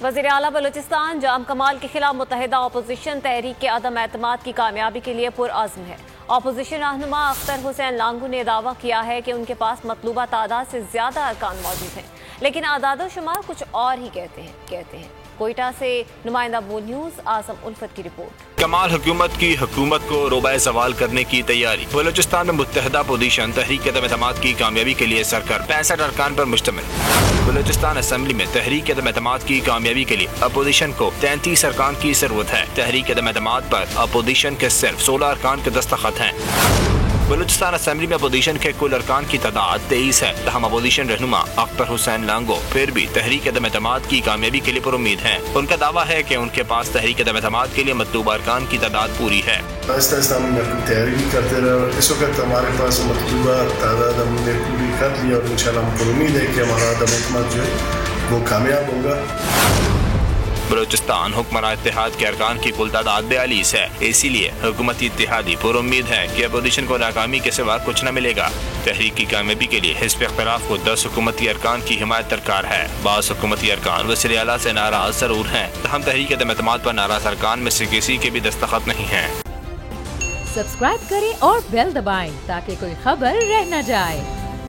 وزیر اعلیٰ بلوچستان جام کمال کے خلاف متحدہ اپوزیشن تحریک کے عدم اعتماد کی کامیابی کے لیے پرعزم ہے۔ اپوزیشن رہنما اختر حسین لانگو نے دعویٰ کیا ہے کہ ان کے پاس مطلوبہ تعداد سے زیادہ ارکان موجود ہیں، لیکن اعداد و شمار کچھ اور ہی کہتے ہیں۔ کوئٹہ سے نمائندہ بول نیوز اعظم الفت کی رپورٹ۔ کمال حکومت کو روبہ زوال کرنے کی تیاری۔ بلوچستان میں متحدہ اپوزیشن تحریک عدم اعتماد کی کامیابی کے لیے سرکار 65 ارکان پر مشتمل۔ بلوچستان اسمبلی میں تحریک عدم اعتماد کی کامیابی کے لیے اپوزیشن کو 33 ارکان کی ضرورت ہے۔ تحریک عدم اعتماد پر اپوزیشن کے صرف 16 ارکان کے دستخط ہیں۔ بلوچستان اسمبلی میں اپوزیشن کے کل ارکان کی تعداد 23 ہے، تاہم اپوزیشن رہنما اختر حسین لانگو پھر بھی تحریک عدم اعتماد کی کامیابی کے لیے پر امید ہیں۔ ان کا دعویٰ ہے کہ ان کے پاس تحریک عدم اعتماد کے لیے مطلوبہ ارکان کی تعداد پوری ہے۔ آہستہ ہم تیاری بھی کرتے رہے اور اس وقت ہمارے پاس مطلوبہ تعداد ہم نے پوری کر لی اور انشاءاللہ ہم کو امید ہے کہ ہمارا عدم اعتماد جو ہے وہ کامیاب ہوگا۔ بلوچستان حکمراں اتحاد کے ارکان کی کل تعداد 42 ہے، اسی لیے حکومتی اتحادی پر امید ہے کہ اپوزیشن کو ناکامی کے سوا کچھ نہ ملے گا۔ تحریک کی کامیابی کے لیے حزب اختلاف کو 10 حکومتی ارکان کی حمایت درکار ہے۔ بعض حکومتی ارکان وزیر اعلیٰ سے ناراض ضرور ہیں، تاہم تحریک عدم اعتماد پر ناراض ارکان میں سے کسی کے بھی دستخط نہیں ہیں۔ سبسکرائب کریں اور بیل دبائیں تاکہ کوئی خبر رہ نہ جائے۔